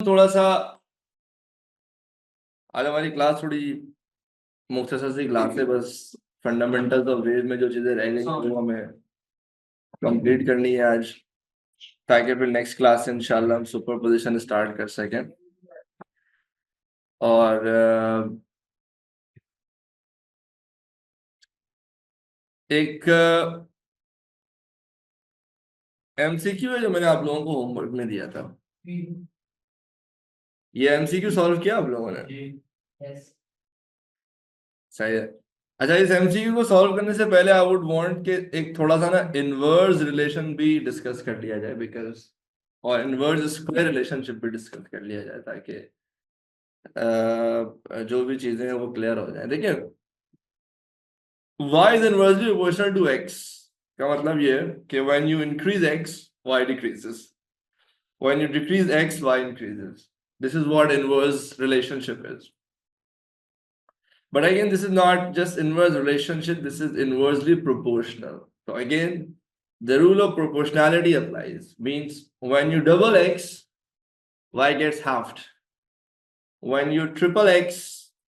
थोड़ा सा, आज हमारी क्लास थोड़ी मुख्तसर सी क्लास है, बस फंडामेंटल्स ऑफ वेव में जो चीजें रह गई वो हमें कंप्लीट करनी है आज, ताकि फिर नेक्स्ट क्लास से इंशाल्लाह हम सुपर पोजिशन स्टार्ट कर सकें। और एक एमसीक्यू है जो मैंने आप लोगों को होमवर्क में दिया था, ये एमसीक्यू सॉल्व किया आप लोगों ने? सही है। अच्छा, इस एमसीक्यू को सॉल्व करने से पहले आई वुड वांट कि एक थोड़ा सा ना इनवर्स रिलेशन भी डिस्कस कर लिया जाए, बिकॉज और इनवर्स स्क्वायर रिलेशनशिप भी डिस्कस कर लिया जाए, ताकि जो भी चीजें हैं वो क्लियर हो जाए। देखिए, y is inversely proportional to x का मतलब ये है कि when you increase x, y decreases. When you decrease x, y increases. This is what inverse relationship is. But again, this is not just inverse relationship, this is inversely proportional. So again, the rule of proportionality applies. Means when you double x, y gets halved. When you triple x,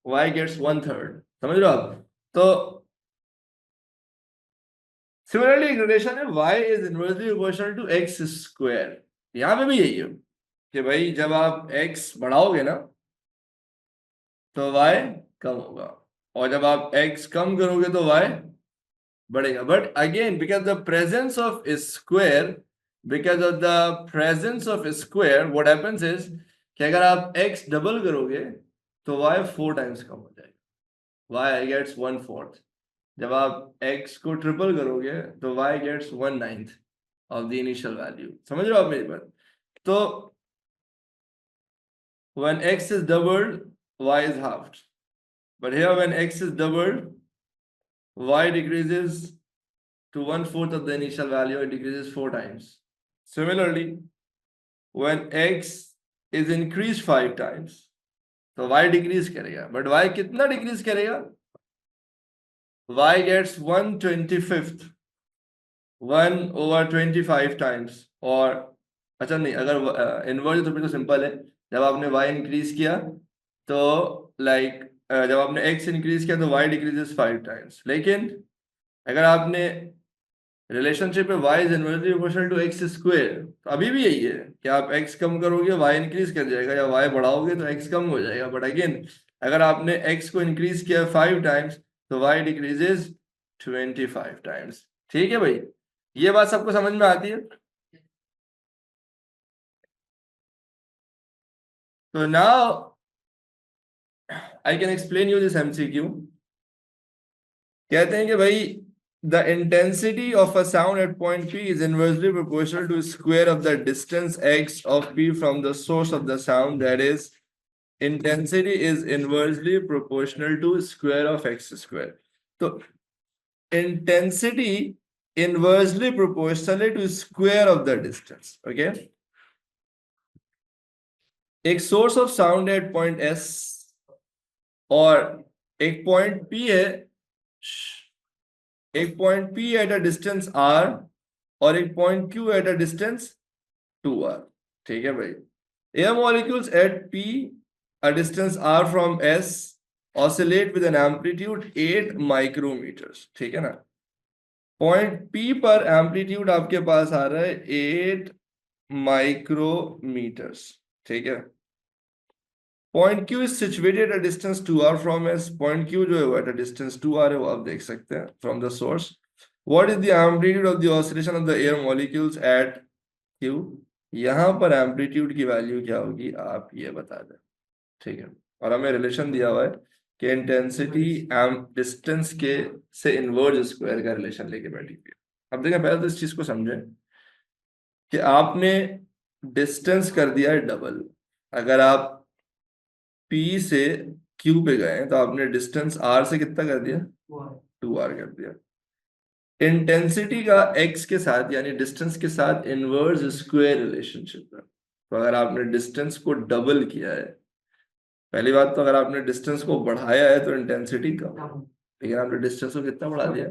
y gets 1/3. समझ रहे हो आप? तो similarly relation है y is inversely proportional to x square. यहाँ पे भी यही है कि भाई जब आप x बढ़ाओगे ना तो y कम होगा, और जब आप x कम करोगे तो y बढ़ेगा। But again because the presence of square, what happens is कि अगर आप x डबल करोगे तो y 4 टाइम्स कम हो जाएगा, y गेट्स 1/4। जब आप x को ट्रिपल करोगे तो y gets 1/9 of the initial value. समझ रहे हो आप मेरी बात? तो when x is doubled, y is halved, but here when x is doubled, y decreases to 1/4 of the initial value, it decreases 4 times. Similarly, when x is increased 5 times, तो y decrease करेगा, but y कितना decrease करेगा? y gets 1/25, 1/25 times. और अच्छा नहीं, अगर inverse तो फिर तो सिंपल है, जब आपने y इंक्रीज किया तो लाइक जब आपने x इंक्रीज किया तो y डिक्रीजेस 5 टाइम्स। लेकिन अगर आपने रिलेशनशिप में y is inversely proportional to x square, तो अभी भी यही है कि आप x कम करोगे y इंक्रीज कर जाएगा, या y बढ़ाओगे तो x कम हो जाएगा। बट अगेन अगर आपने x को इंक्रीज किया 5 टाइम्स तो y डिक्रीजेस 25 टाइम्स। ठीक है भाई, ये बात सबको समझ में आती है? तो now I can explain you this MCQ. कहते हैं कि भाई the intensity of a sound at point P is inversely proportional to square of the distance x of P from the source of the sound. That is, intensity is inversely proportional to square of x square. So intensity inversely proportional to square of the distance. Okay. एक source of sound at point S और एक point P है, एक point P at a distance R और एक पॉइंट Q at a distance 2R। ठीक है भाई, air molecules at P a distance R from S oscillate with an amplitude 8 micrometers. ठीक है ना? पॉइंट P पर एम्पलीट्यूड आपके पास आ रहा है 8 माइक्रोमीटर्स। ठीक है। Point Q is situated at distance 2R from S। Point Q जो है वो एट अ डिस्टेंस 2R है, वो आप देख सकते हैं from the source. What is the amplitude of the oscillation of the air molecules at Q? यहां पर एम्पलीट्यूड की वैल्यू क्या होगी आप ये बता दें। ठीक है, और हमें रिलेशन दिया हुआ है कि इंटेंसिटी डिस्टेंस के से इनवर्स स्क्वायर का रिलेशन लेके बैठी हुई है। अब देखें, पहले तो इस चीज को समझें कि आपने डिस्टेंस कर दिया है डबल। अगर आप P से Q पे गए तो आपने डिस्टेंस R से कितना कर दिया? 2R कर दिया। इंटेंसिटी का x के साथ यानी डिस्टेंस के साथ इनवर्स स्क्वायर रिलेशनशिप है। तो अगर आपने डिस्टेंस को डबल किया है, पहली बात तो अगर आपने डिस्टेंस को बढ़ाया है तो इंटेंसिटी कम है, लेकिन आपने डिस्टेंस को कितना बढ़ा दिया?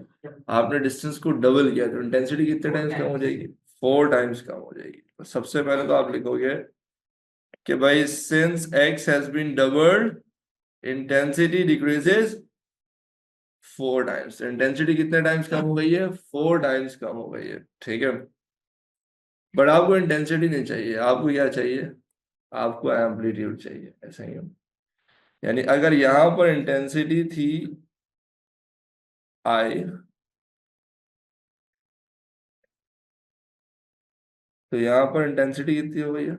आपने डिस्टेंस को डबल किया तो इंटेंसिटी कितने टाइम्स कम हो जाएगी? 4 टाइम्स कम हो जाएगी। तो सबसे पहले तो आप लिखोगे कि भाई since x has been doubled intensity decreases 4 times. Intensity कितने टाइम्स कम हो गई है? 4 टाइम्स कम हो गई है, ठीक है। बट आपको इंटेंसिटी नहीं चाहिए, आपको क्या चाहिए? आपको एम्पलीट्यूड चाहिए, ऐसा ही है। यानी अगर यहां पर इंटेंसिटी थी आई, तो यहां पर इंटेंसिटी कितनी हो गई है?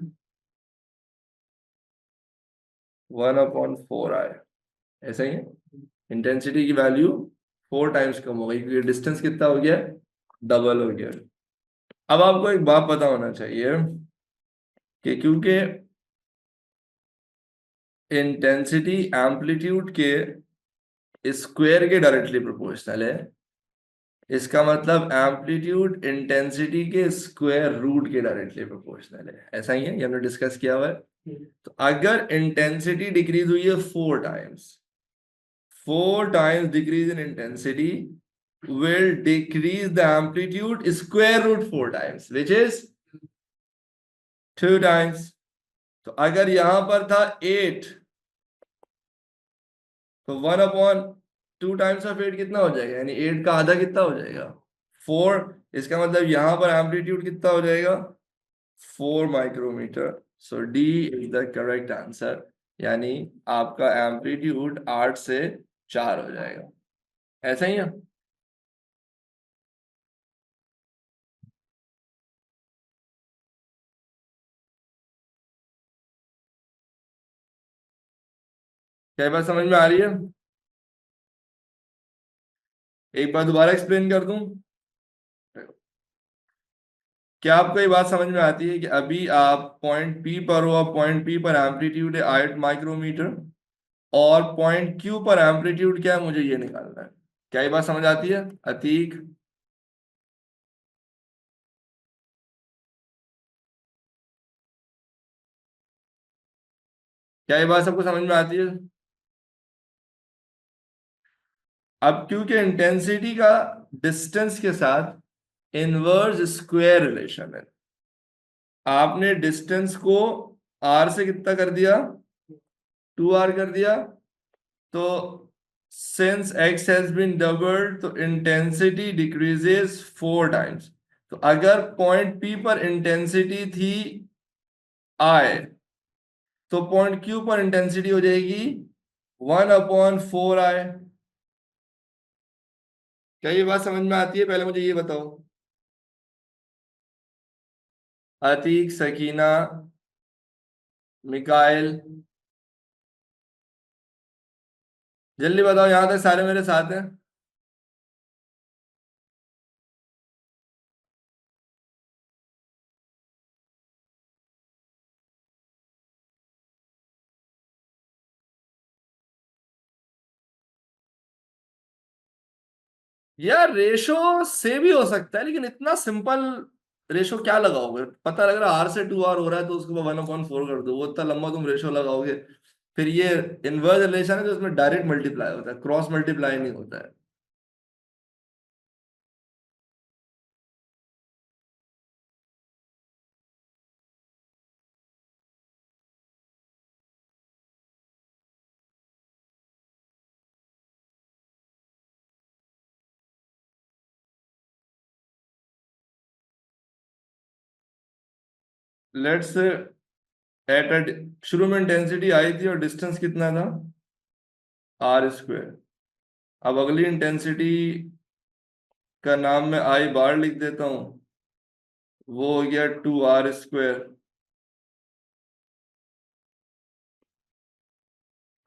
1/4 आई, ऐसा ही है। इंटेंसिटी की वैल्यू 4 टाइम्स कम हो गई क्योंकि डिस्टेंस कितना हो गया? डबल हो गया। अब आपको एक बात पता होना चाहिए कि क्योंकि इंटेंसिटी एम्पलीट्यूड के स्क्वायर के डायरेक्टली प्रोपोर्शनल है, इसका मतलब एम्पलीट्यूड इंटेंसिटी के स्क्वायर रूट के डायरेक्टली प्रोपोर्शनल है, ऐसा ही है, ये हमने डिस्कस किया हुआ है। तो अगर इंटेंसिटी डिक्रीज हुई है 4 times, 4 times decrease in intensity will decrease the amplitude square root 4 times, which is 2 times. तो अगर यहां पर था 8, तो 1/2 टाइम्स ऑफ 8 कितना हो जाएगा? यानी 8 का आधा कितना हो जाएगा? 4। इसका मतलब यहां पर एम्पलीट्यूड कितना हो जाएगा? 4 micrometer. So D is the correct answer. यानी आपका एम्पलीट्यूड 8 से 4 हो जाएगा, ऐसा ही है। क्या बात समझ में आ रही है? एक बार दोबारा एक्सप्लेन कर दूं? क्या आपको ये बात समझ में आती है कि अभी आप पॉइंट पी पर हो, अब पॉइंट पी पर एम्पलीट्यूड है 8 माइक्रोमीटर, और पॉइंट क्यू पर एम्पलीट्यूड क्या है मुझे ये निकालना है। क्या ये बात समझ आती है अतीक? क्या ये बात सबको समझ में आती है? अब क्योंकि इंटेंसिटी का डिस्टेंस के साथ इनवर्स स्क्वायर रिलेशन है, आपने डिस्टेंस को आर से कितना कर दिया? 2r कर दिया। तो since x has been doubled, तो इंटेंसिटी डिक्रीजेस 4 टाइम्स। तो अगर पॉइंट P पर इंटेंसिटी थी I, तो पॉइंट Q पर इंटेंसिटी हो जाएगी 1/4 I। क्या ये बात समझ में आती है? पहले मुझे ये बताओ। अतीक, सकीना, मिकाइल, जल्दी बताओ, यहां तक सारे मेरे साथ हैं? यार रेशो से भी हो सकता है, लेकिन इतना सिंपल रेशो क्या लगाओगे? पता लग रहा है R से 2R हो रहा है तो उसको 1/4 कर दो, वो इतना लंबा तुम रेशो लगाओगे? फिर ये इनवर्स रिलेशन है तो उसमें डायरेक्ट मल्टीप्लाई होता है, क्रॉस मल्टीप्लाई नहीं होता है। लेट्स एट शुरू में इंटेंसिटी आई थी और डिस्टेंस कितना था? R²। अब अगली इंटेंसिटी का नाम मैं आई बार लिख देता हूं, वो हो गया 2R²।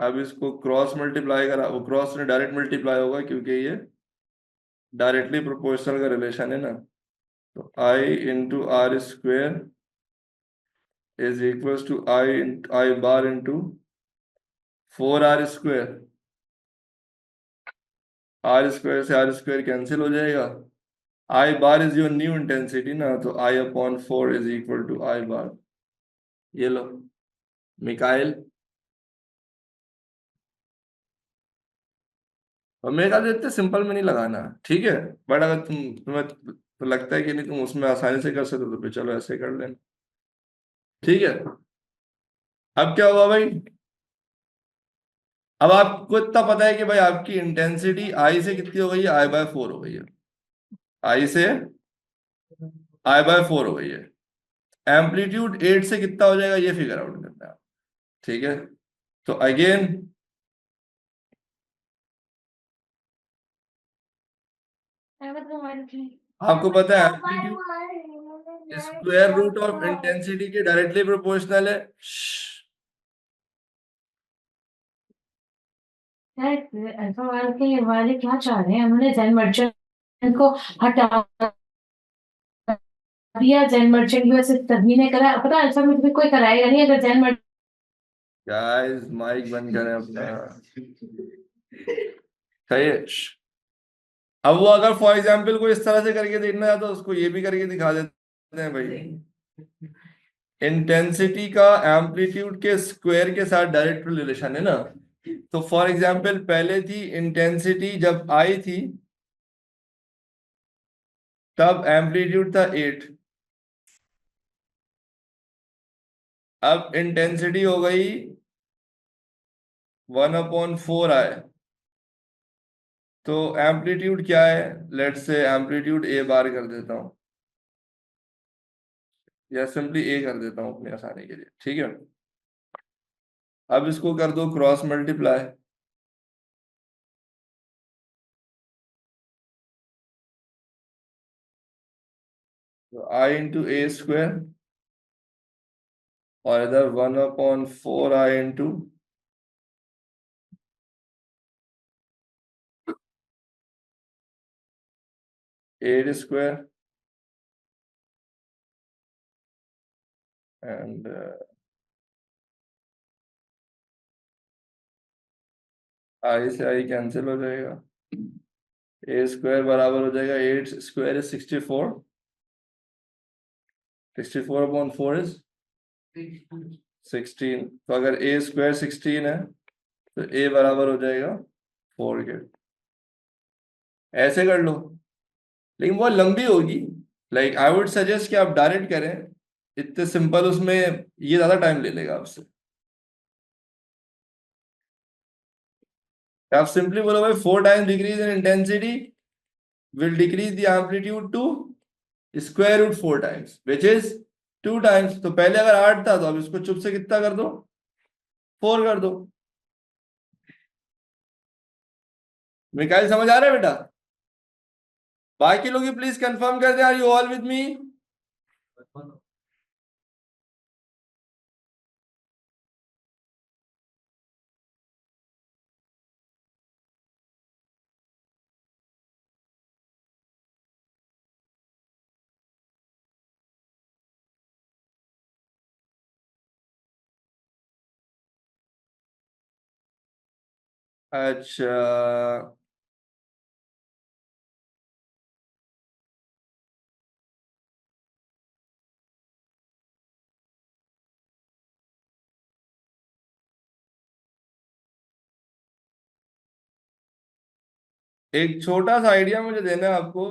अब इसको क्रॉस मल्टीप्लाई करा, वो क्रॉस में डायरेक्ट मल्टीप्लाई होगा क्योंकि ये डायरेक्टली प्रोपोर्शनल का रिलेशन है ना। तो I × R² is equals to I bar into 4R²। R² से R² कैंसिल हो जाएगा। I bar is your new intensity ना, तो I/4 is equal to I bar. ये लो मिकाइल। और मेरे ख्याल से इतने सिंपल में नहीं लगाना, ठीक है। बट अगर तुम्हें तो लगता है कि नहीं तुम उसमें आसानी से कर सकते हो तो फिर चलो ऐसे कर लेना, ठीक है। अब क्या हुआ भाई? अब आपको इतना पता है कि भाई आपकी इंटेंसिटी आई से कितनी हो गई है? I/4 हो गई है। आई से I/4 हो गई है। एम्पलीट्यूड 8 से कितना हो जाएगा ये फिगर आउट करना है। ठीक है, तो अगेन आपको पता है amplitude square root of intensity के डायरेक्टली प्रोपोर्शनल है। अल्फा वाले के वाले क्या चाह रहे हैं? उन्होंने जैन मर्चेंट को हटा दिया। जैन मर्चेंट की वजह से तभी ने करा। पता है, अल्फा में भी कोई कराएगा नहीं अगर जैन मर्चेंट। गाइस माइक बंद करें अपना। सही है। अब वो अगर फॉर एग्जाम्पल को इस तरह से करके देखना है तो उसको ये भी करके दिखा देते हैं भाई। इंटेंसिटी का एम्पलीट्यूड के स्क्वायर के साथ डायरेक्ट रिलेशन है ना। तो फॉर एग्जाम्पल पहले थी इंटेंसिटी जब आई थी तब एम्पलीट्यूड था 8। अब इंटेंसिटी हो गई 1/4 I। तो एम्पलीट्यूड क्या है? लेट से एम्पलीट्यूड A बार कर देता हूँ या सिंपली A कर देता हूँ अपनी आसानी के लिए, ठीक है। अब इसको कर दो क्रॉस मल्टीप्लाई। तो I/A² और इधर 1/4 I इंटू 8² एंड I से I कैंसिल हो जाएगा। A² बराबर हो जाएगा 8² इज 64। 64/4 इज 16। तो अगर A² 16 है तो A बराबर हो जाएगा 4 के। ऐसे कर लो, लेकिन वो लंबी होगी। लाइक आई वुड सजेस्ट कि आप डायरेक्ट करें। इतने सिंपल उसमें ये ज्यादा टाइम ले लेगा आपसे। आप सिंपली बोलो भाई 4 times decrease in intensity will decrease the amplitude to square root 4 times which is 2 times। तो पहले अगर 8 था तो अब इसको चुप से कितना कर दो? 4 कर दो। मिकाइल समझ आ रहा है बेटा? बाकी लोग प्लीज कंफर्म कर दे, are you all with me? अच्छा, एक छोटा सा आइडिया मुझे देना है आपको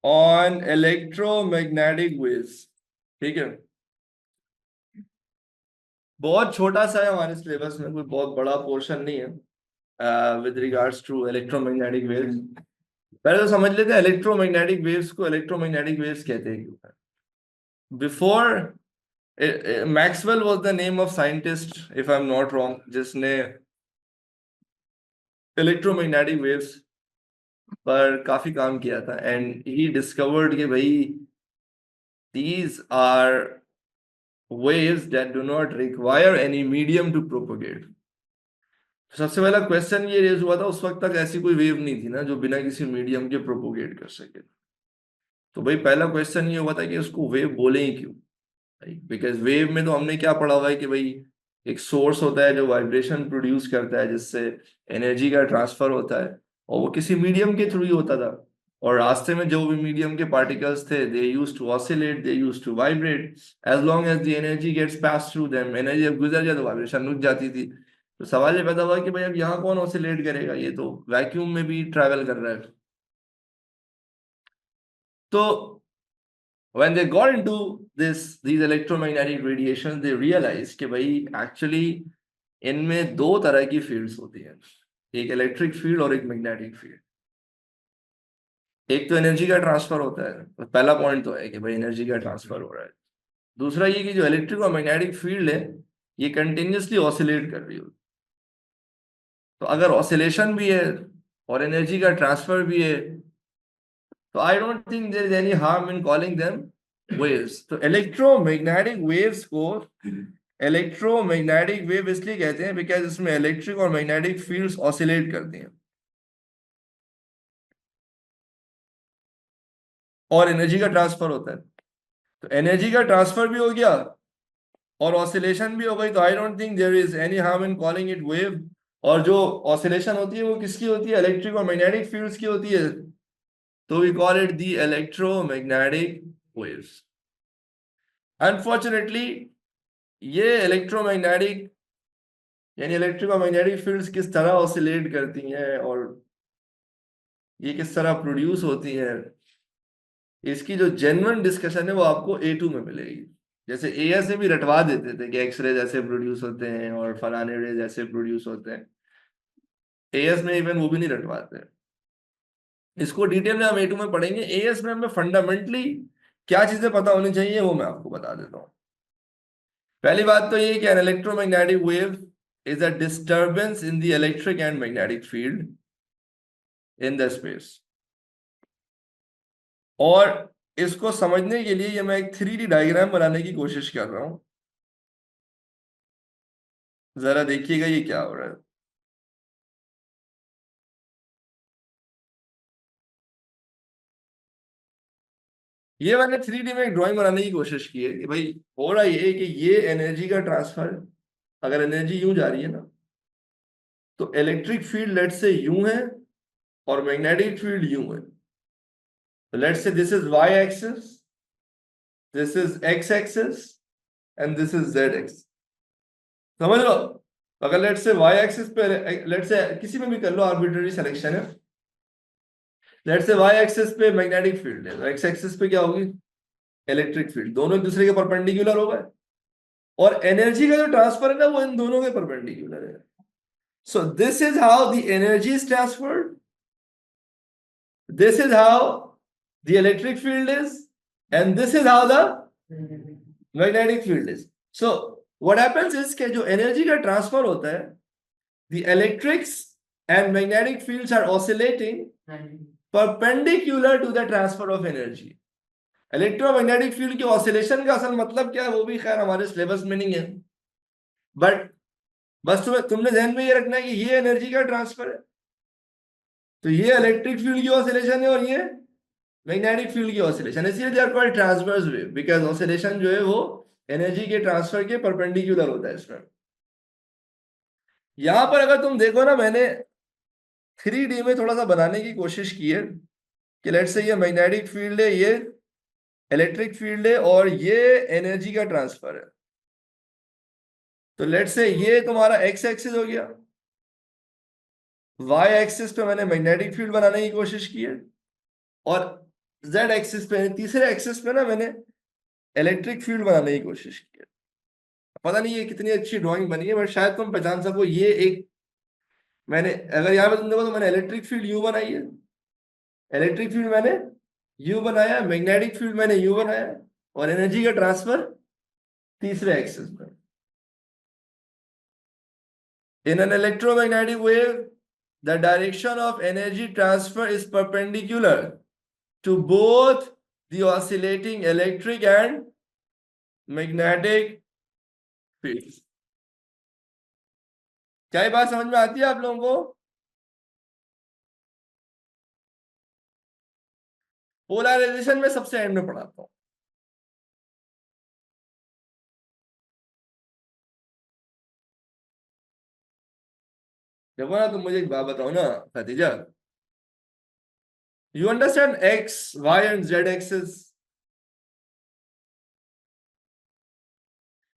ऑन इलेक्ट्रोमैग्नेटिक वेव्स, ठीक है। बहुत छोटा सा है, हमारे सिलेबस में कोई बहुत बड़ा पोर्शन नहीं है with regards to electromagnetic waves. पहले तो समझ लेते हैं इलेक्ट्रोमैग्नेटिक वेव्स को इलेक्ट्रोमैग्नेटिक वेव्स कहते हैं क्यों। Before Maxwell was the name of scientist if I am not wrong, जिसने इलेक्ट्रोमैग्नेटिक वेव्स पर काफी काम किया था एंड ही डिस्कवर्ड कि भाई these are waves that do not require any medium to propagate। तो सबसे पहला क्वेश्चन ये रेज हुआ था, उस वक्त तक ऐसी कोई वेव नहीं थी ना जो बिना किसी मीडियम के प्रोपोगेट कर सके। तो भाई पहला क्वेश्चन ये हुआ था कि उसको वेव बोले ही क्यों। बिकॉज वेव में तो हमने क्या पढ़ा हुआ है कि भाई एक सोर्स होता है जो वाइब्रेशन प्रोड्यूस करता है जिससे एनर्जी का ट्रांसफर होता है, और वो किसी मीडियम के थ्रू ही होता था। और रास्ते में जो भी मीडियम के पार्टिकल्स थे they used to oscillate, they used to vibrate. As long as the energy gets pass through them, energy जब गुजर जाए तो वाइब्रेशन रुक जाती थी। तो सवाल ये पैदा हुआ कि भाई अब यहाँ कौन ऑसिलेट करेगा, ये तो वैक्यूम में भी ट्रैवल कर रहा है। तो when they got into these electromagnetic radiations, they realized कि भाई actually इनमें दो तरह की फील्ड्स होती हैं, एक इलेक्ट्रिक फील्ड और एक मैग्नेटिक फील्ड। एक तो एनर्जी का ट्रांसफर होता है, तो पहला पॉइंट तो है कि भाई एनर्जी का ट्रांसफर हो रहा है। दूसरा ये कि जो इलेक्ट्रिक और मैग्नेटिक फील्ड है ये कंटिन्यूसली ऑसिलेट कर रही होती। तो अगर ऑसिलेशन भी है और एनर्जी का ट्रांसफर भी है, तो I don't think there is any harm in calling them waves. तो इलेक्ट्रोमैग्नेटिक वेव्स को इलेक्ट्रोमैग्नेटिक वेव इसलिए कहते हैं बिकॉज इसमें इलेक्ट्रिक और मैग्नेटिक फील्ड्स ऑसिलेट करती हैं और एनर्जी का ट्रांसफर होता है। तो एनर्जी का ट्रांसफर भी हो गया और ऑसिलेशन भी हो गई, तो I don't think there is any harm in calling it wave. और जो ऑसिलेशन होती है वो किसकी होती है? इलेक्ट्रिक और मैग्नेटिक फील्ड्स की होती है। तो we call it the electromagnetic waves. Unfortunately ये इलेक्ट्रोमैग्नेटिक यानी इलेक्ट्रिक और मैग्नेटिक फील्ड्स किस तरह ऑसिलेट करती हैं और ये किस तरह प्रोड्यूस होती हैं, इसकी जो जेन्युइन डिस्कशन है वो आपको A2 में मिलेगी। जैसे AS में भी रटवा देते थे कि एक्सरेज ऐसे प्रोड्यूस होते हैं और फलाने रेज ऐसे प्रोड्यूस होते हैं, AS में इवन वो भी नहीं रटवाते। इसको डिटेल में हम A2 में पढ़ेंगे। AS में हमें फंडामेंटली क्या चीजें पता होनी चाहिए वो मैं आपको बता देता हूँ। पहली बात तो ये कि an electromagnetic wave is a disturbance in the electric and magnetic field in the space। और इसको समझने के लिए ये मैं एक 3D डायग्राम बनाने की कोशिश कर रहा हूं। जरा देखिएगा ये क्या हो रहा है। ये मैंने 3D में एक ड्राइंग बनाने की कोशिश की है कि भाई हो रहा ये कि ये एनर्जी का ट्रांसफर, अगर एनर्जी यूं जा रही है ना, तो इलेक्ट्रिक फील्ड लेट से यूं है और मैग्नेटिक फील्ड यूं है। तो लेट से this is y axis, this is x axis and this is z axis. समझ लो, अगर लेट से y एक्सिस पे, लेट से किसी में भी कर लो, आर्बिट्ररी सिलेक्शन है, लेट से y एक्सिस पे मैग्नेटिक फील्ड है, तो x एक्सिस पे क्या होगी? Electric field. दोनों एक दूसरे के परपेंडिकुलर हो गए और एनर्जी का जो ट्रांसफर है ना वो इन दोनों के परपेंडिकुलर है। So this is how the energy is transferred, this is how the electric field is, and this is how the magnetic field is. So what happens is कि जो एनर्जी का ट्रांसफर होता है, the electrics and magnetic fields are oscillating perpendicular to the transfer of energy। Electromagnetic field के oscillation का असल मतलब क्या है वो भी खैर हमारे सिलेबस में नहीं है, बट बस तुमने ध्यान में ये रखना है कि ये एनर्जी का ट्रांसफर है, तो ये इलेक्ट्रिक फील्ड की ऑसिलेशन है और ये मैग्नेटिक फील्ड की ऑसिलेशन है। इसलिए they are called transverse wave, because oscillation जो है वो एनर्जी के ट्रांसफर के परपेंडिकुलर होता है इसमें। यहां पर अगर तुम देखो ना, मैंने 3D में थोड़ा सा बनाने की कोशिश की है कि लेट्स से ये मैग्नेटिक फील्ड है, ये इलेक्ट्रिक फील्ड है और ये एनर्जी का ट्रांसफर है। तो लेट्स से ये तुम्हारा एक्स एक्सिस हो गया, वाई एक्सिस पे मैंने मैग्नेटिक फील्ड बनाने की कोशिश की है और जेड एक्सिस पे, तीसरे एक्सिस पे ना मैंने इलेक्ट्रिक फील्ड बनाने की कोशिश की है। पता नहीं ये कितनी अच्छी ड्राइंग बनी है, बट शायद तुम पहचान सको ये एक, मैंने अगर यहाँ पे तुम देखो तो मैंने इलेक्ट्रिक फील्ड यू बनाई है, इलेक्ट्रिक फील्ड मैंने यू बनाया, मैग्नेटिक फील्ड मैंने यू बनाया और एनर्जी का ट्रांसफर तीसरे एक्सिस पर। In an electromagnetic wave, the direction of energy transfer is perpendicular to both the oscillating electric and magnetic fields। क्या ये बात समझ में आती है आप लोगों को? पोलराइजेशन में सबसे एंड में पढ़ाता हूं। देखो ना, तुम मुझे एक बात बताओ ना Khatija, you understand X Y and Z axis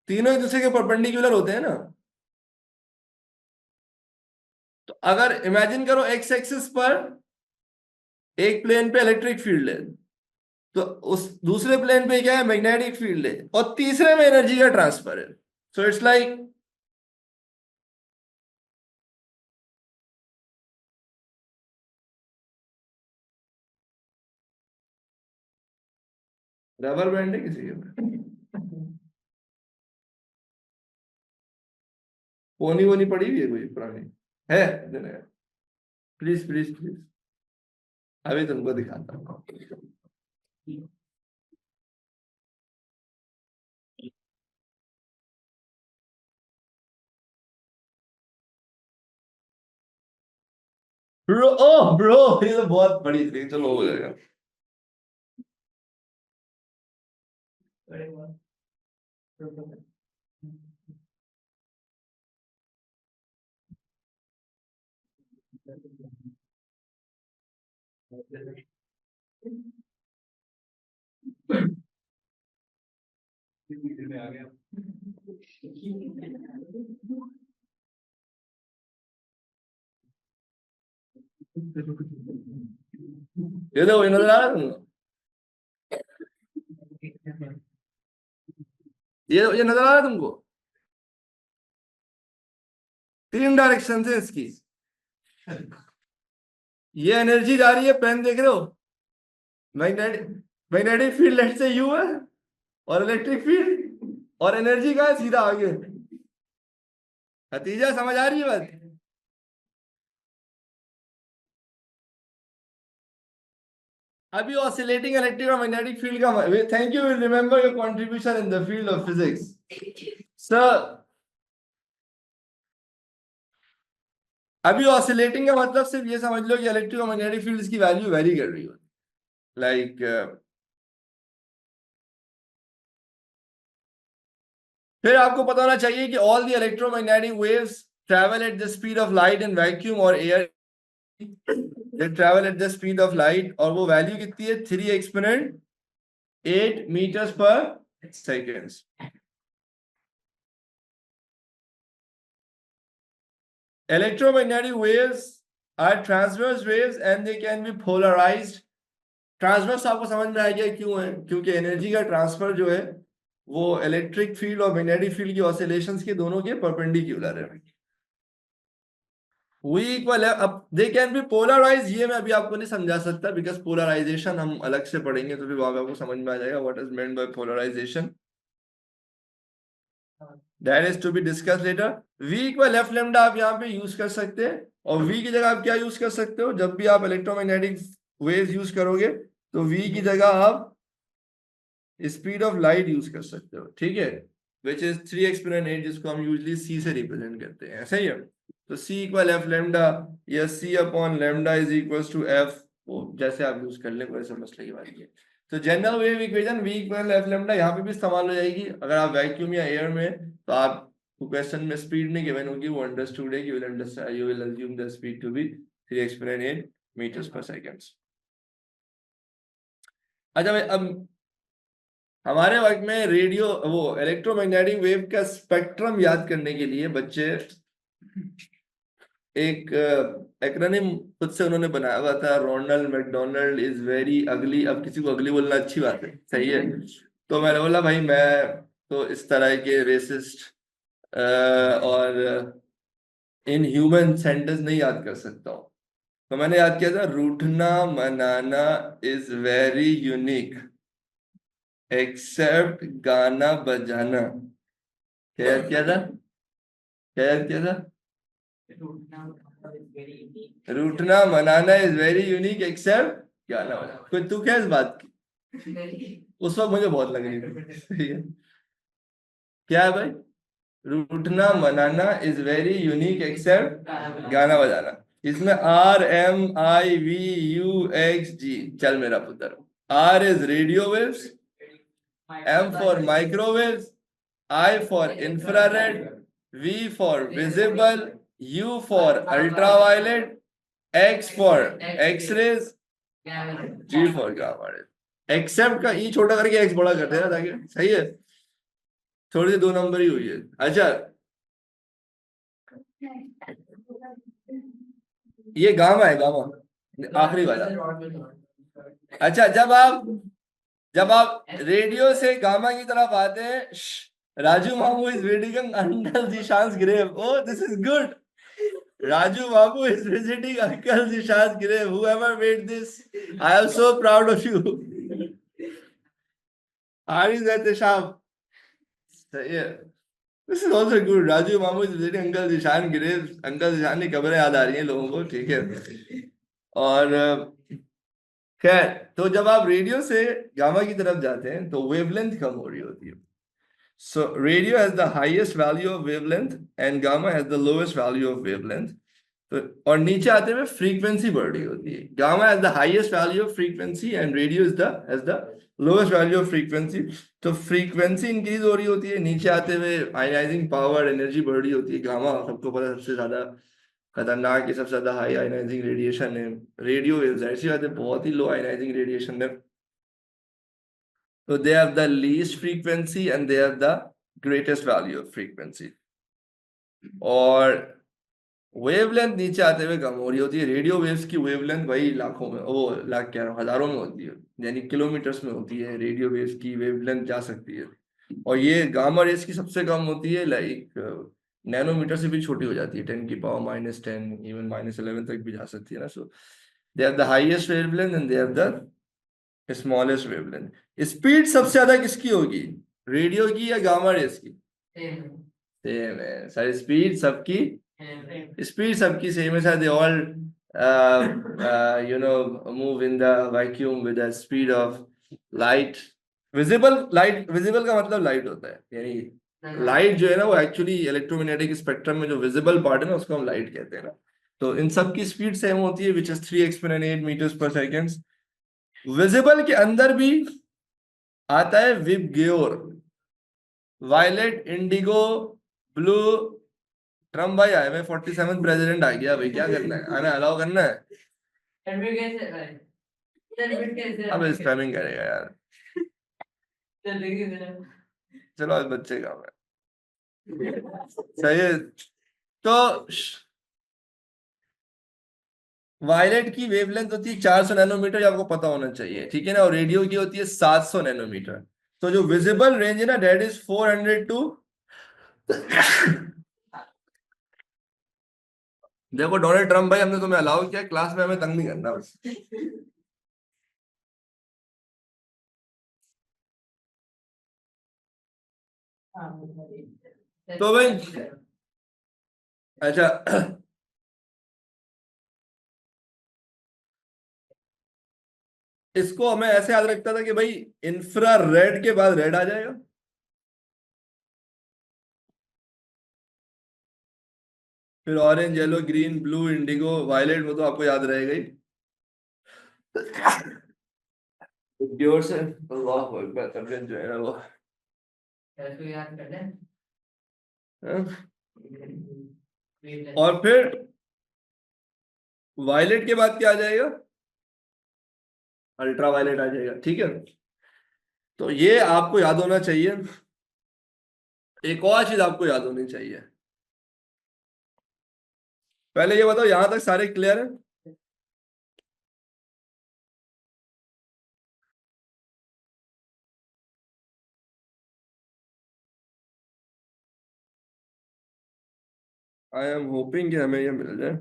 तीनों एक दूसरे के परपेंडिकुलर होते हैं ना। तो अगर इमेजिन करो एक्स एक्सिस पर एक प्लेन पे इलेक्ट्रिक फील्ड है, तो उस दूसरे प्लेन पे क्या है, मैग्नेटिक फील्ड है, और तीसरे में एनर्जी का ट्रांसफर है। So it's like rubber band है किसी के पोनी वोनी पड़ी हुई है कोई पुरानी है? प्लीज प्लीज प्लीज, अभी तुमको दिखाता हूँ। ब्रो, ओह ब्रो, ये तो बहुत बड़ी थी, चलो हो जाएगा। ये तो वही नजर आ रहा है तुमको? ये नजर आ रहा है तुमको? तीन डायरेक्शन है इसकी। ये एनर्जी जा रही है, पेन देख रहे हो? मैग्नेटिक मैग्नेटिक फील्ड लेट से यू है, और इलेक्ट्रिक फील्ड और एनर्जी का है सीधा आगे। नतीजा समझ आ रही है बात? अभी ऑसिलेटिंग इलेक्ट्रिक और मैग्नेटिक फील्ड का, thank you, will remember your contribution in the field of physics sir. अभी ऑसिलेटिंग का मतलब सिर्फ ये समझ लो कि इलेक्ट्रिक और मैग्नेटिक फील्ड्स की वैल्यू वेरी कर रही होती, लाइक फिर आपको पता होना चाहिए कि all the electromagnetic waves travel at the speed of light in vacuum और air, they travel at the speed of light, और वो वैल्यू कितनी है, 3 exponent 8 meters per second. Electromagnetic waves are transverse waves and they can be polarized. Transverse आपको समझ में आ गया क्यों है, क्योंकि एनर्जी का ट्रांसफर जो है वो इलेक्ट्रिक फील्ड और मैग्नेटिक फील्ड की ऑसिलेशंस के दोनों के परपेंडिकुलर है। वी इक्वल है, अब दे कैन बी पोलराइज, ये मैं अभी आपको नहीं समझा सकता बिकॉज पोलराइजेशन हम अलग से पढ़ेंगे, तो फिर वहां पे आपको समझ में आ जाएगा what is meant by polarization, that is to be discuss later. v equal F lambda आप यहाँ पे यूज कर सकते हैं, और v की जगह आप क्या यूज कर सकते हो, जब भी आप इलेक्ट्रोमैग्नेटिक वेव्स यूज करोगे तो v की जगह आप स्पीड ऑफ लाइट यूज कर सकते हो, ठीक है, विच इज 3 एक्सपोनेंट 8, जिसको हम यूजली c से रिप्रेजेंट करते हैं, सही है। तो c इक्वल एफ लेमडा, या c upon lambda is equal to F, जैसे आप यूज कर ले, कोई समस्या की बात नहीं है। तो general wave equation v equal F lambda यहाँ पे भी इस्तेमाल हो जाएगी, अगर आप वैक्यूम या एयर में, तो आप क्वेश्चन में स्पीड नहीं गिवन होगी, वो अंडरस्टूड है कि you will assume the speed to be 3 exponent 8 meters per second। अच्छा भाई, अब हमारे वक्त में रेडियो, वो इलेक्ट्रोमैग्नेटिक वेव का स्पेक्ट्रम याद करने के लिए बच्चे एक एक्रोनिम खुद से उन्होंने बनाया हुआ था, Ronald McDonald is very ugly. अब किसी को अगली बोलना अच्छी बात है, सही है, तो मैंने बोला भाई मैं तो इस तरह के रेसिस्ट और इन ह्यूमन सेंटेंस नहीं याद कर सकता हूँ, तो मैंने याद किया था, रूठना मनाना इज वेरी यूनिक एक्सेप्ट गाना बजाना। क्या याद किया था, क्या याद किया था? रूठना मनाना इज वेरी यूनिक एक्सेप्ट गाना बजाना। कोई तू क्या इस बात की? उस वक्त मुझे बहुत लग रही थी, सही है। क्या है भाई? रूठना मनाना इज वेरी यूनिक एक्सेप्ट गाना बजाना। इसमें RMIVUXG, चल मेरा पुत्र। R is radio waves, M for microwaves, I for infrared, V for visible, U for ultraviolet, X for X-rays, G for gamma rays। Except का ई छोटा करके एक्स बड़ा करते हैं ना, ताकि सही है, थोड़ी सी 2 नंबर ही हुई है। अच्छा, ये गामा है, गामा आखिरी वाला। अच्छा, जब आप जब आप रेडियो से गामा की तरफ आते हैं, राजू मामू is visiting uncle Zeeshan's grave, oh this is good, Raju मामू is visiting uncle Zeeshan's grave, whoever made this, I am so proud of you. Haris Ehtesham, सही है. This is also good. Raju मामू is visiting uncle Zeeshan grave, uncle Zeeshan की कब्रें याद आ रही हैं लोगों को, ठीक है. और खैर, तो जब आप रेडियो से गामा की तरफ जाते हैं तो वेवलेंथ कम हो रही होती है. So radio has the highest value of wavelength and gamma has the lowest value of wavelength. तो और नीचे आते हुए फ्रीक्वेंसी बढ़ रही होती है. Gamma has the highest value of frequency and radio has the lowest value of frequency. तो फ्रीक्वेंसी इंक्रीज हो रही होती है, नीचे आते हुए आयनाइजिंग पावर एनर्जी बढ़ रही होती है. गामा सबको पता सबसे ज्यादा खतरनाक है, सबसे ज्यादा हाई आयनाइजिंग रेडिएशन है. रेडियो ऐसी बात है बहुत ही लो आयनाइजिंग रेडिएशन है. So they have the least frequency and they have the greatest value of frequency. और वेवलेंथ नीचे आते हुए कम हो रही होती है. रेडियो वेव्स की वेवलेंथ भाई लाखों में, वो लाख क्या हजारों में होती है, यानी किलोमीटर्स में होती है. रेडियो वेव्स की वेवलेंथ जा सकती है. और ये गामा रेस की सबसे कम होती है, लाइक नैनोमीटर से भी छोटी हो जाती है, 10⁻⁻10, इवन -11 तक भी जा सकती है ना. So they have the highest wavelength and they have the smallest wavelength. Speed सबसे ज्यादा किसकी होगी, रेडियो की या गामा रेस की? सेम है सर. स्पीड सबकी सेम है sir. They all move in the vacuum with the speed of light. Visible का मतलब लाइट होता है, यानी लाइट जो है ना वो एक्चुअली इलेक्ट्रोमैग्नेटिक स्पेक्ट्रम में जो विजिबल पार्ट है ना उसको हम लाइट कहते हैं ना. तो इन सब की स्पीड सेम होती है, which is 3 exponent 8 meters per second. Visible के अंदर भी आता है VIBGYOR, violet, indigo, blue. Trump भाई आए, मैं 47th प्रेसिडेंट आ गया भाई, क्या करना है, आना अलाउ करना है. अब स्पैमिंग करेगा यार. चलो आज बच्चे का है, सही है. तो वायलेट की वेवलेंथ होती है 400 नैनोमीटर, आपको पता होना चाहिए, ठीक है ना. और रेडियो की होती है 700 नैनोमीटर. तो जो विजिबल रेंज है ना, दैट इज 400 टू देखो डोनाल्ड ट्रम्प भाई, हमने तुम्हें अलाउ किया क्लास में, हमें तंग नहीं करना बस. तो भाई अच्छा, इसको हमें ऐसे याद रखता था कि भाई इंफ्रा रेड के बाद रेड आ जाएगा, फिर orange, yellow, green, blue, indigo, violet, वो तो आपको याद रहेगा ही. प्योर से अल्लाह अकबर, तबीयत जो है ना वो याद कर लें. और फिर वायलेट के बाद क्या आ जाएगा, अल्ट्रा वायलेट आ जाएगा, ठीक है. तो ये आपको याद होना चाहिए. एक और चीज आपको याद होनी चाहिए. पहले ये बताओ यहां तक सारे क्लियर है? आई एम होपिंग कि हमें ये मिल जाए.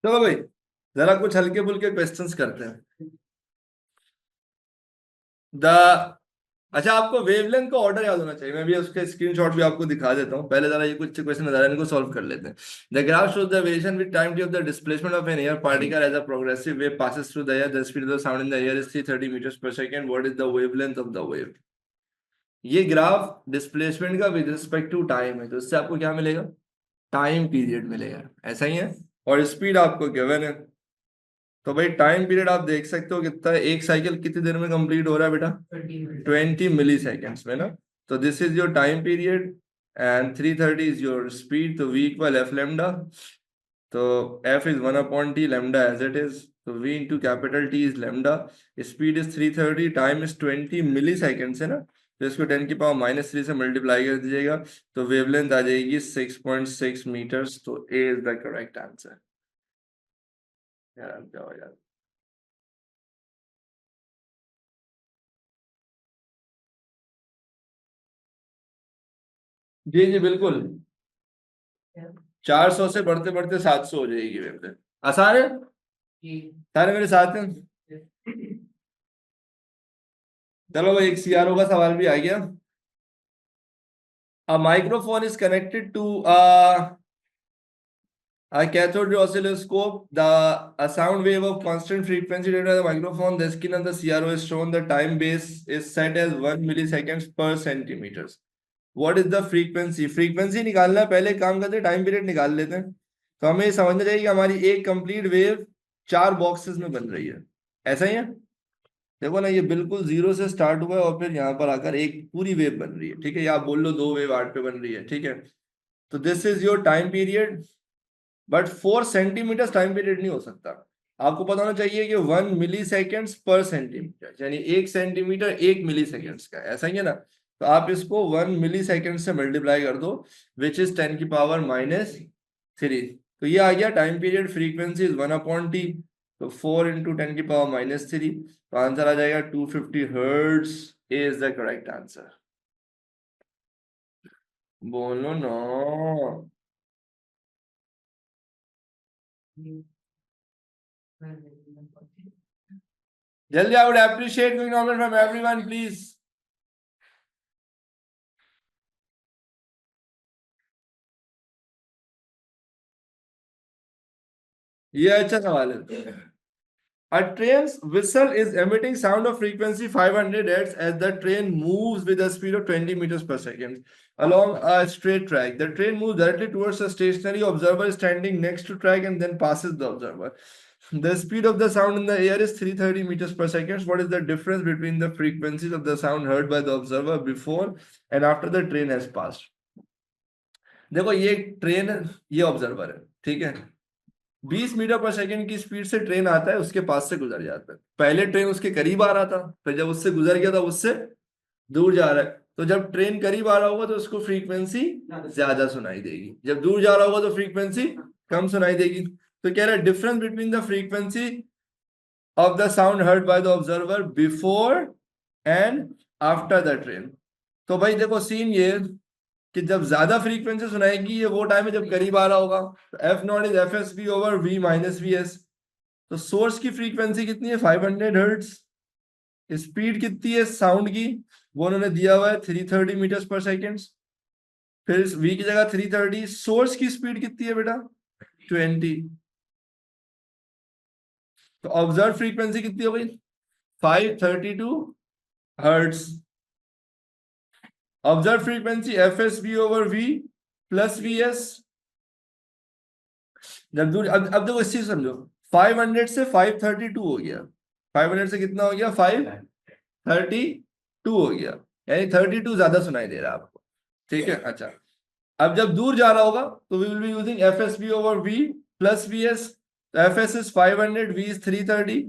चलो भाई जरा कुछ हल्के फुल्के क्वेश्चंस करते हैं. द अच्छा, आपको वेवलेंथ का ऑर्डर याद होना चाहिए. मैं भी उसके स्क्रीनशॉट भी आपको दिखा देता हूँ. पहले जरा ये कुछ क्वेश्चन नजर इनको सॉल्व कर लेते हैं. The graph shows the variation with time T of the displacement of an air particle as a progressive wave passes through the air. The speed of the sound in the air is 330 metres per second. What is the wavelength of the wave? ये graph displacement का with respect to time है, तो इससे आपको क्या मिलेगा, time period मिलेगा. ऐसा ही है. और स्पीड आपको गिवन है। तो भाई टाइम पीरियड आप देख सकते हो कितना है, एक साइकिल कितनी देर में कंप्लीट हो रहा है बेटा? 20 मिली सेकेंड्स में ना। तो this is your time period and 330 is your speed. तो v इक्वल एफ लेमडा। तो f is 1/t lambda as it is. तो v into capital T is lambda. Speed is 330, time is 20 milli seconds है ना। तो इसको 10 की power -3 से multiply कर दीजिएगा। तो वेवलेंथ आ जाएगी 6.6 मीटर्स। तो ए इज द करेक्ट आंसर। यार जाओ यार। जी जी बिल्कुल। 400 से बढ़ते बढ़ते 700 हो जाएगी वेवलेंथ। आसान है, सारे मेरे साथ हैं। चलो एक सीआरओ का सवाल भी आ गया। A microphone is connected to a cathode oscilloscope. A sound wave of constant frequency generated by the microphone. The skin of the CRO is shown. The time base is set as 1 milliseconds per centimeters. What is the frequency? Frequency निकालना है, पहले काम करते हैं time period निकाल लेते हैं। तो हमें ये समझना चाहिए कि हमारी एक कंप्लीट वेव 4 बॉक्सेस में बन रही है, ऐसा ही है। देखो ना, ये बिल्कुल जीरो से स्टार्ट हुआ है और फिर यहाँ पर आकर एक पूरी वेव बन रही है, ठीक है। या आप बोल लो 2 वेव 8 पे बन रही है, ठीक है। तो this is your time period. But 4 centimetre time period नहीं हो सकता। आपको पता होना चाहिए कि 1 मिली सेकेंड्स पर सेंटीमीटर, यानी 1 सेंटीमीटर 1 मिली सेकेंड्स का, ऐसा ही है ना। तो आप इसको 1 मिली सेकेंड से मल्टीप्लाई कर दो, विच इज 10 की पावर -3। तो ये आ गया time period. Frequency is 1/t। तो 4 इंटू 10 की पावर -3। तो आंसर आ जाएगा 250 hertz is the correct answer. बोलो ना। जल्दी, I would appreciate going on from everyone, please. ये अच्छा सवाल है। A train's whistle is emitting sound of frequency 500 Hz as the train moves with a speed of 20 meters per second along a straight track. The train moves directly towards a stationary observer standing next to track and then passes the observer. The speed of the sound in the air is 330 meters per second. What is the difference between the frequencies of the sound heard by the observer before and after the train has passed? देखो ये train, ये observer है, ठीक है। 20 metre पर second की speed से train आता है, उसके पास से गुजर जाता है। पहले ट्रेन उसके करीब आ रहा था, फिर जब उससे गुजर गया था उससे दूर जा रहा है। तो जब ट्रेन करीब आ रहा होगा तो उसको फ्रीक्वेंसी ज्यादा सुनाई देगी, जब दूर जा रहा होगा तो फ्रीक्वेंसी कम सुनाई देगी। तो कह रहा है difference between the frequency of the sound heard by the observer before and after the train. तो भाई देखो सीन ये कि जब ज्यादा फ्रीक्वेंसी सुनाएगी ये वो टाइम है जब करीब आ रहा होगा। तो f naught is f s b over v minus v s. तो सोर्स की फ्रीक्वेंसी कितनी है? 500 हर्ट्ज। स्पीड कितनी है साउंड की? वो उन्होंने दिया हुआ है 330 मीटर्स पर सेकेंड। फिर वी की जगह 330। सोर्स की स्पीड कितनी है बेटा? 20। तो ऑब्जर्व फ्रीक्वेंसी कितनी हो गई? 532 hertz. Observe frequency f s b over v plus v s. जब दूर, अब देखो इस चीज समझो, 500 से 532 हो गया। 500 से कितना हो गया? 532 हो गया, यानी 32 ज्यादा सुनाई दे रहा है आपको, ठीक है। अच्छा, अब जब दूर जा रहा होगा तो we will be using f s b over v plus v s. F s is 500, v is 330,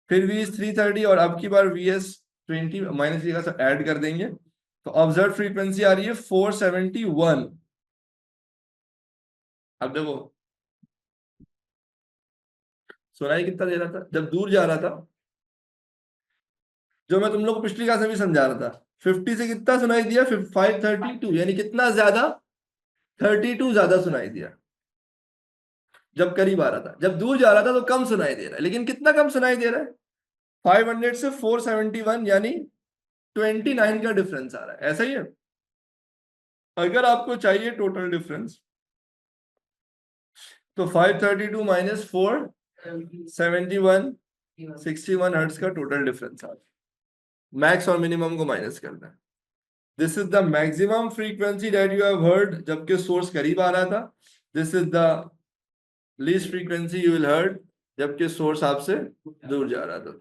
फिर वी इज 330 और अब की बार वी एस 20 माइनस वी का ऐड कर देंगे। तो ऑब्जर्व फ्रीक्वेंसी आ रही है 471। अब देखो सुनाई कितना दे रहा था जब दूर जा रहा था, जो मैं तुम लोग को पिछली क्लास में भी समझा रहा था। 50 से कितना सुनाई दिया? 532, यानी कितना ज्यादा? 32 ज्यादा सुनाई दिया जब करीब आ रहा था। जब दूर जा रहा था तो कम सुनाई दे रहा है, लेकिन कितना कम सुनाई दे रहा है? 500 से 471, यानी 29 का डिफरेंस आ रहा है, ऐसा ही है। अगर आपको चाहिए टोटल डिफरेंस तो 532 माइनस 471, 61 हर्ट्ज का टोटल डिफरेंस आ रहा है। मैक्स और मिनिमम को माइनस करना है। This is the maximum frequency that you have heard जबकि सोर्स करीब आ रहा था। This is the least frequency you will heard जबकि सोर्स आपसे दूर जा रहा था।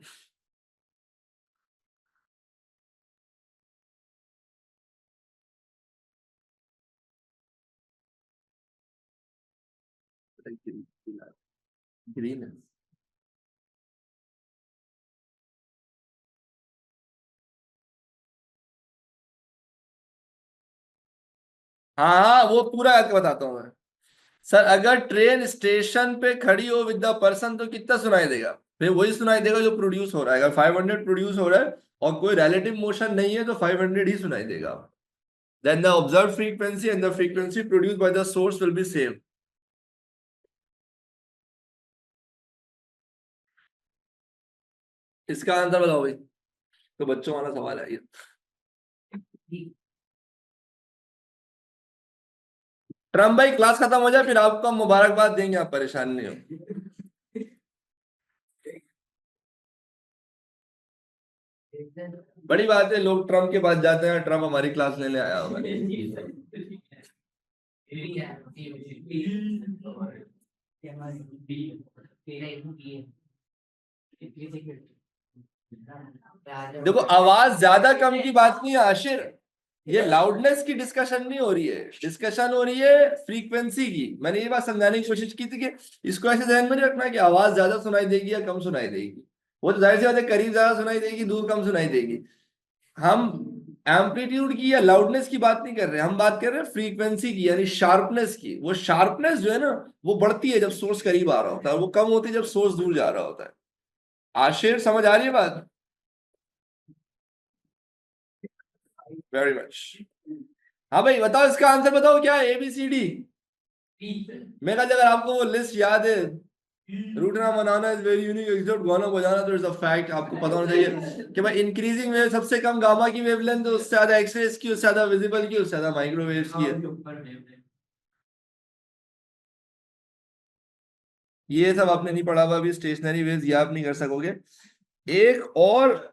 ग्रीन है। हाँ हाँ, वो पूरा करके बताता हूँ मैं। सर अगर ट्रेन स्टेशन पे खड़ी हो विद द पर्सन तो कितना सुनाई देगा? फिर वही सुनाई देगा जो प्रोड्यूस हो रहा है। अगर 500 प्रोड्यूस हो रहा है और कोई रिलेटिव मोशन नहीं है तो 500 ही सुनाई देगा। Then the observe frequency and the frequency produce by the source will be same. इसका आंसर बताओ भाई। तो बच्चों वाला सवाल है ये। ट्रम्प भाई क्लास खत्म हो जाए फिर आपको हम मुबारकबाद देंगे, आप परेशान नहीं हो। बड़ी बात है, लोग ट्रम्प के पास जाते हैं, ट्रम्प हमारी क्लास लेने आया होगा। देखो आवाज ज्यादा कम की बात नहीं है आशिर, ये लाउडनेस की डिस्कशन नहीं हो रही है, डिस्कशन हो रही है फ्रीक्वेंसी की। मैंने ये बात समझाने की कोशिश की थी कि इसको ऐसे ध्यान में नहीं रखना कि आवाज ज्यादा सुनाई देगी या कम सुनाई देगी। वो तो जाहिर सी बात है, करीब ज्यादा सुनाई देगी, दूर कम सुनाई देगी। हम एम्पलीट्यूड की या लाउडनेस की बात नहीं कर रहे, हम बात कर रहे हैं फ्रीक्वेंसी की यानी शार्पनेस की। वो शार्पनेस जो है ना, वो बढ़ती है जब सोर्स करीब आ रहा होता है, वो कम होती है जब सोर्स दूर जा रहा होता है। आशिर समझ आ रही है बात? Very much. हाँ भाई बताओ, इसका आंसर बताओ क्या है, ABCD। मेरा अगर आपको वो लिस्ट याद है, रूठना मनाना इज वेरी यूनिक एक्सोट, गाना बजाना तो इट्स अ फैक्ट, आपको पता होना चाहिए कि भाई इंक्रीजिंग वेव सबसे कम गामा की वेवलेंथ, उससे ज्यादा एक्सरेज की, उससे ज्यादा विजिबल की, उससे ज्यादा माइक्रोवेव्स की है। ये सब आपने नहीं पढ़ा हुआ अभी, स्टेशनरी वेव्स ये आप नहीं कर सकोगे। एक और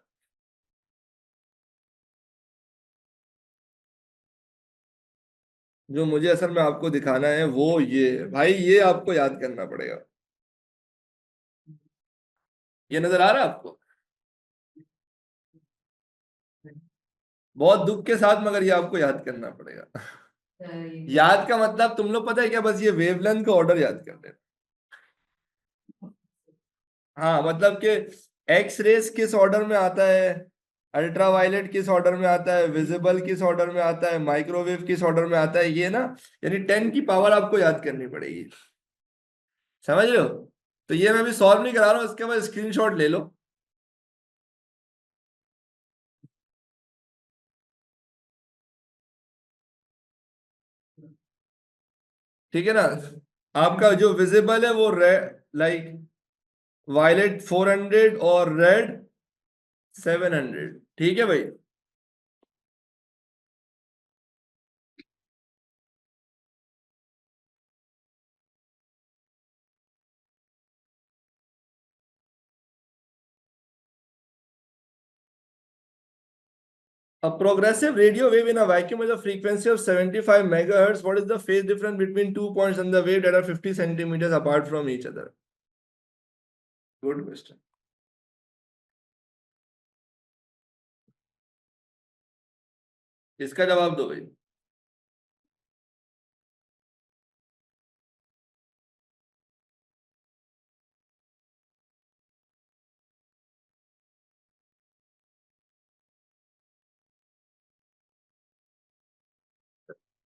जो मुझे असल में आपको दिखाना है वो ये है। भाई ये आपको याद करना पड़ेगा। ये नजर आ रहा है आपको? बहुत दुख के साथ, मगर ये आपको याद करना पड़ेगा। याद का मतलब तुम लोग पता है क्या, बस ये वेवलेंथ का ऑर्डर याद कर लेना। हाँ मतलब कि एक्स रेस किस ऑर्डर में आता है, अल्ट्रावायलेट किस ऑर्डर में आता है, विजिबल किस ऑर्डर में आता है, माइक्रोवेव किस ऑर्डर में आता है, ये ना यानी 10 की पावर आपको याद करनी पड़ेगी। समझ रहे हो? तो ये मैं भी सॉल्व नहीं करा रहा हूँ, इसके बाद स्क्रीनशॉट ले लो। ठीक है ना? आपका जो विजिबल है वो रेड, लाइक वायलेट 400 और रेड 700। ठीक है भाई? A progressive radio wave in a vacuum has a frequency of 75 megahertz. What is the phase difference between 2 points on the wave that are 50 centimeters apart from each other? Good question. इसका जवाब दो भाई।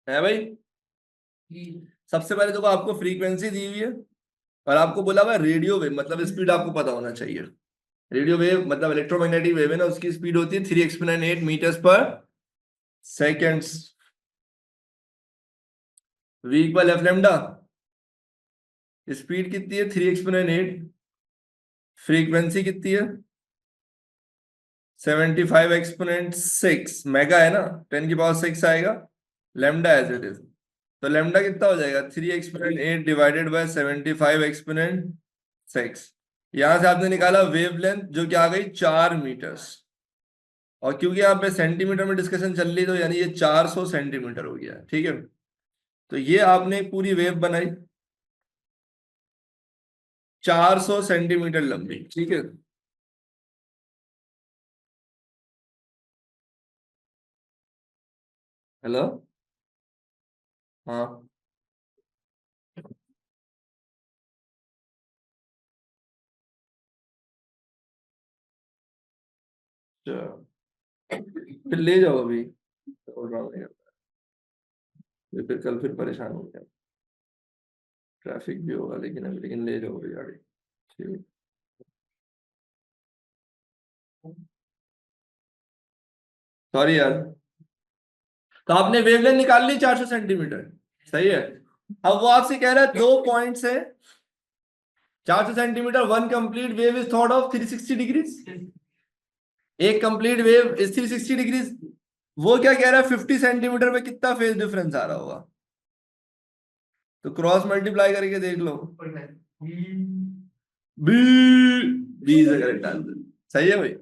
है भाई? सबसे पहले तो आपको फ्रीक्वेंसी दी हुई है और आपको बोला हुआ रेडियो वेव, मतलब स्पीड आपको पता होना चाहिए। रेडियो वेव मतलब इलेक्ट्रोमैग्नेटिक वेव है ना, उसकी स्पीड होती है 3 exponent 8 meters per seconds। v equal F lambda. Speed कितनी है? 3 exponent 8। फ्रीक्वेंसी कितनी है? 75 exponent 6 मेगा है ना, 10 की पावर 6 आएगा। Lambda as it is. तो लेमडा कितना हो जाएगा? 3 exponent 8 डिवाइडेड बाय 75 exponent 6। यहां से आपने निकाला वेवलेंथ जो कि आ गई 4 मीटर्स। और क्योंकि यहाँ पे सेंटीमीटर में डिस्कशन चल रही तो यानी ये 400 सेंटीमीटर हो गया। ठीक है? तो ये आपने पूरी वेव बनाई। 400 सेंटीमीटर लंबी, ठीक है। हेलो, हाँ, अच्छा, फिर ले जाओ अभी, तो ड्रामा नहीं करता, फिर कल फिर परेशान हो गया, ट्रैफिक भी होगा लेकिन अभी, लेकिन ले जाओ अभी गाड़ी, ठीक। सॉरी यार। तो आपने वेवलेंथ निकाल ली 400 सेंटीमीटर, सही है। अब वो आपसे कह रहा है 2 पॉइंट्स है, 400 centimetre, one complete wave is thought of 360 degrees, एक कंप्लीट वेव इज 360 डिग्रीज। वो क्या कह रहा है, 50 सेंटीमीटर में कितना फेज डिफरेंस आ रहा होगा, तो क्रॉस मल्टीप्लाई करके देख लो। B, B is correct answer, सही है भाई।